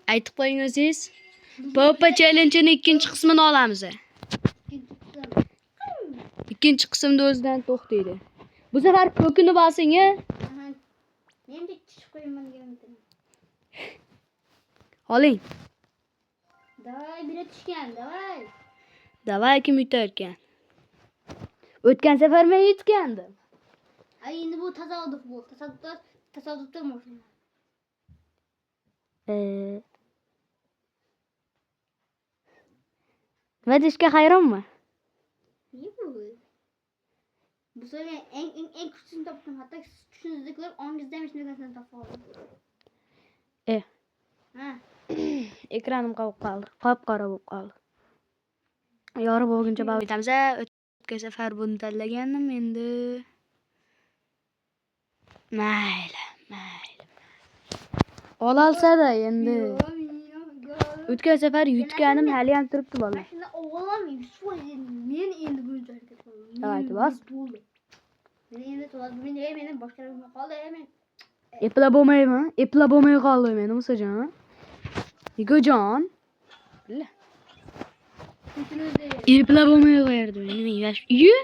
Aytib qo'ying o'zingiz. Popa challenge'ning ikkinchi qismini olamiz. İkinci qismda o'zidan to'xtaydi. Bu safar ko'kini bosing, a? Men de chiqib qo'yaman degandim. Oling. Davay, biri tushgan, davay. Davay, kim yutarkan? O'tgan safar men yutgandim. Ay, endi bu tasodif bu. Tasodifdan boshlanadi. Nima deyishga hayronmi? Ne bu? Bu sefer en kuchsini topdim. Hatta kuchingizni ko'rib, ongizda ham hech narsani topa olmadim. Ha. Ekranim qovib qoldi. Qop-qora bo'lib qoldi. Yorib bo'lguncha davom etamiz. O'tgan safar buni tanlagandim, endi mayli. Olsa-da endi. O'tgan safar yutganim hali ham turibdi bolalar. Shunda o'g'lamayman. Men endi bu joyga ketaman. Davay, bos. Men endi to'g'ri meni boshqalarga qoldi, men Eplab bo'lmaymi? Eplab bo'lmay qoldi meni Musajon. Nikojon. Billa. Eplab bo'lmay qo'yardi meni. Yu?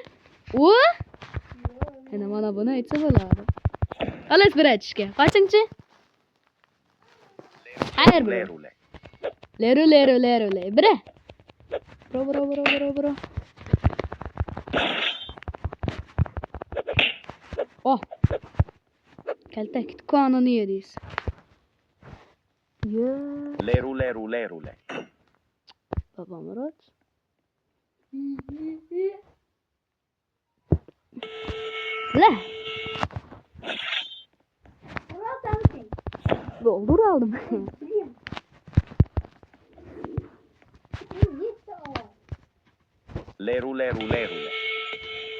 O? Ana mana buni aytsa bo'ladi. Xolos bir aytishga. Qochingchi. Xayr bro. Leru. Bira. Bro. Oh. Kaltak konunu yediysiz. Yo. Leru. Baba Murat. La. Doldur aldım. Leru.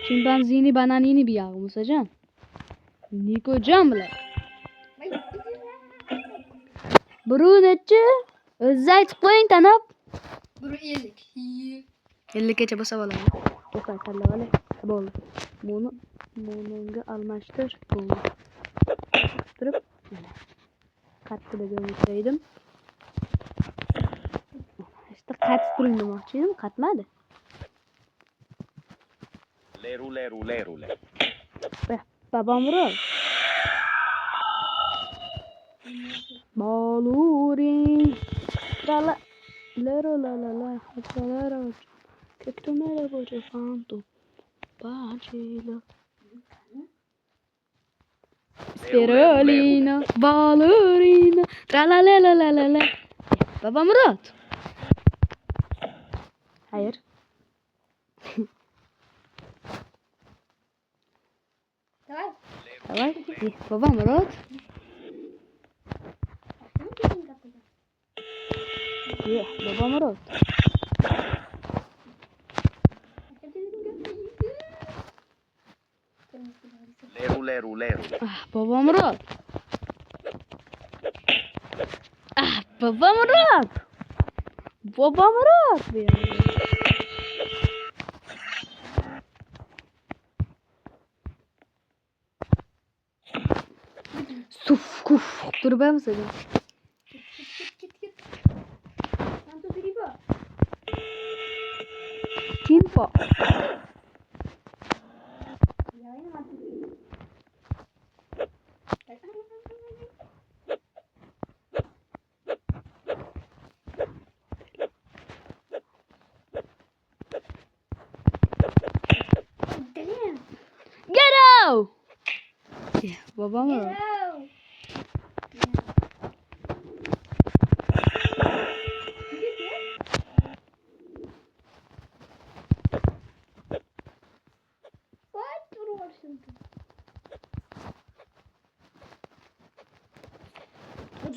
Çimpanzini bananini bir yağı Musacan. Nikocan bile. Buru neçe? O'zingiz aytib qo'ying tanab. Buru 50. 50 gacha bo'lsa bo'ladi. To'xtay, tanlab olay. Bo'ldi. Bunga almashtir. Bo'ldi. Turib, mana. Qattiqda ko'rsaydim. İşte qatib turing demoqchi edim, qatmadi. Leru. Babam Murat. Balurin. Trala. Lero la. Tralero. Kektumere boce fanto. Bacilo. Sperolino. Balurino. Tralalela. Babam Murat. Hayır. Давай. Babam Murat. Babam Murat. Leru. Babam Murat. Babam Murat. Suf kuf. Dur ben mi söyleyeyim? Git. Tanto gribo. Timpo. Ya ini mati. Get out. Babam Murat.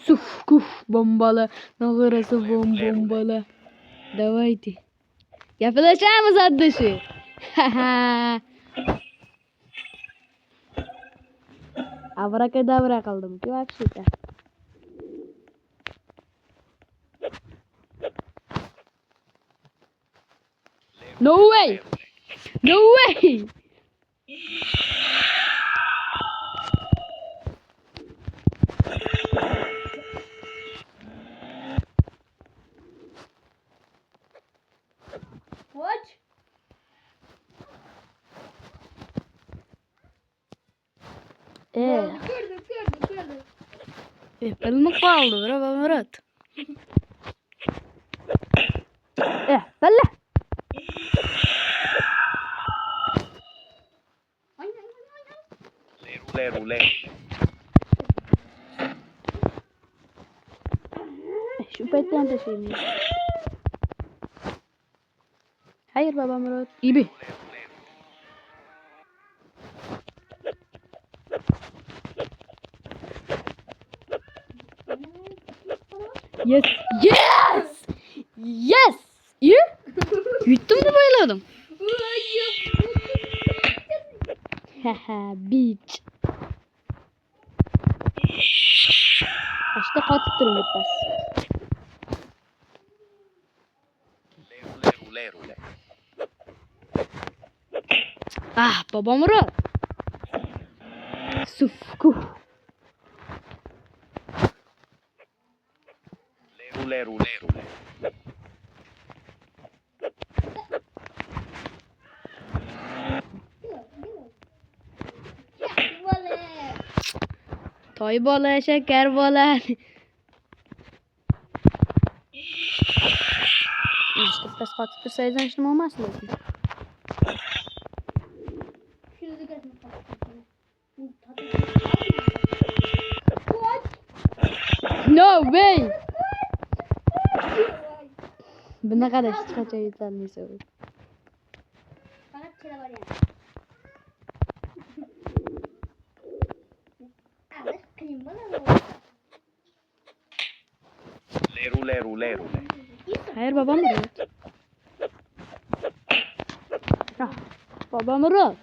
Suf kuf bombalı. Nağarası bombalı. Давайте. Yapılacağımız addışı. Abrakadabra kaldım ki bak şurada. No way. Gördüm. Bilinib qoldi, baba Murat. Balla. Aynen. Leru, leru, leru. Şu petten de şeyim. Hayır baba Murat. İbi. Yes. Yes. Yes. İyi. Yuttum da bayılıyordum. Haha beach. İşte katıp durun gitmez. Leru, leru, leru, leru. Ah baba Murat. Sufku. Leru, leru, leru, leru. Toy bola, şeker bola. İşte pes katıp dursaydın işte olmaz mı? Şunu da gördüm. No way. Bu ne kadar sıkıntı yeterliyse. Fakat şey var yani. Evet, kıyım bana. Leru, leru, leru, leru. Hayır babam Murat. Ah, babam Murat.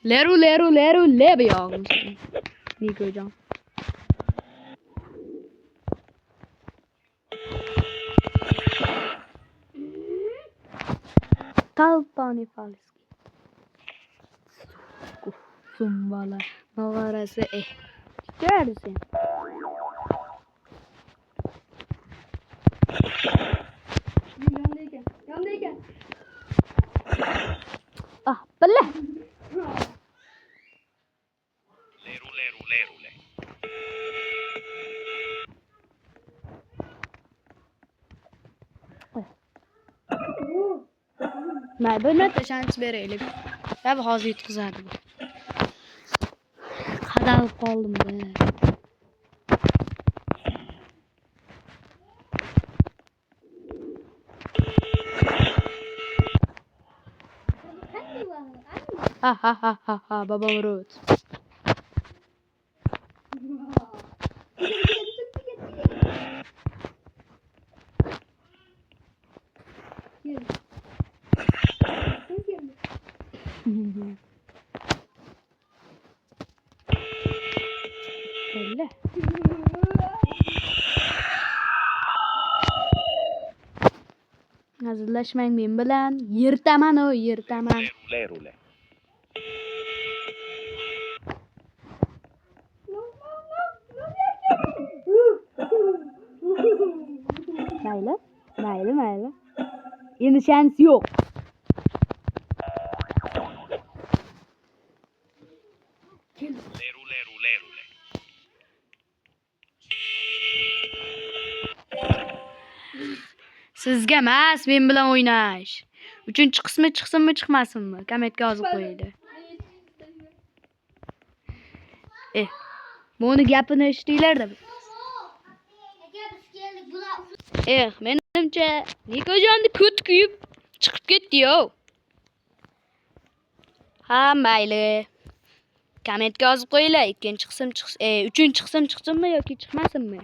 Leru, leru, leru. Leru lebiyor. Nico hocam. Kalpani falski. Sumbala. Navarası Gördün. Yandayken. Ah bala. Leru, leru, leru, leru. Məlbət də şans verelim. Və bu hazır yutkuzardı bu. Qadalıp qaldım be. Ha baba Murat. Öyle. Hazırlaşmayın benim bilen. Yırtaman o yırtaman. Leru, leru, leru. Maylı. Yeni şans yok. Leru, leru, leru, leru. Sizga emas, men bilan o'ynash. Uchinchi qismi chiqsinmi, chiqmasinmi? Kommentga yozib qo'yinglar. Buni gapini eshitdinglar-da. Menimcha Nikojonni ko't kuyib chiqib ketdi-yo. Ha, mayli. Kommentga yozib qo'yinglar. Ikkinchi qism uchinchi qism chiqsinmi yoki chiqmasinmi?